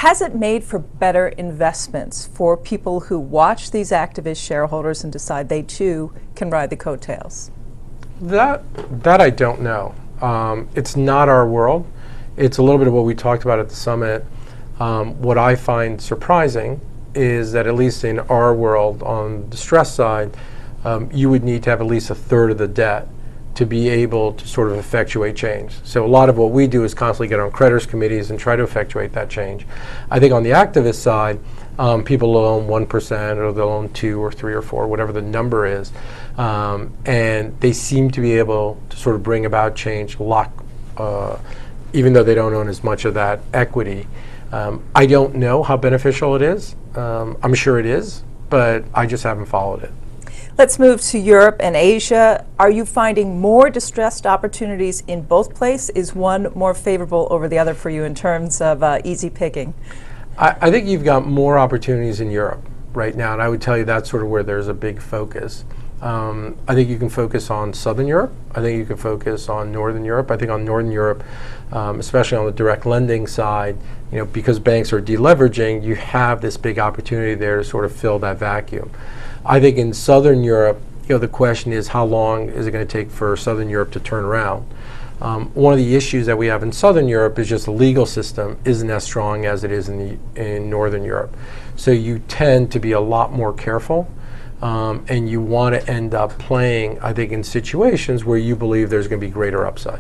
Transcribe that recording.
Has it made for better investments for people who watch these activist shareholders and decide they too can ride the coattails? That I don't know. It's not our world. It's a little bit of what we talked about at the summit. What I find surprising is that at least in our world, on the stress side, you would need to have at least a third of the debt to be able to sort of effectuate change. So a lot of what we do is constantly get on creditors committees and try to effectuate that change. I think on the activist side, people will own 1% or they'll own 2 or 3 or 4, whatever the number is, and they seem to be able to sort of bring about change a lot, even though they don't own as much of that equity. I don't know how beneficial it is. I'm sure it is, but I just haven't followed it. Let's move to Europe and Asia. Are you finding more distressed opportunities in both places? Is one more favorable over the other for you in terms of easy picking? I think you've got more opportunities in Europe right now, and I would tell you that's sort of where there's a big focus. I think you can focus on Southern Europe. I think you can focus on Northern Europe. I think on Northern Europe, especially on the direct lending side, because banks are deleveraging, you have this big opportunity there to sort of fill that vacuum. I think in Southern Europe, the question is how long is it going to take for Southern Europe to turn around? One of the issues that we have in Southern Europe is just the legal system isn't as strong as it is in Northern Europe. So you tend to be a lot more careful, and you want to end up playing, I think, in situations where you believe there's going to be greater upside.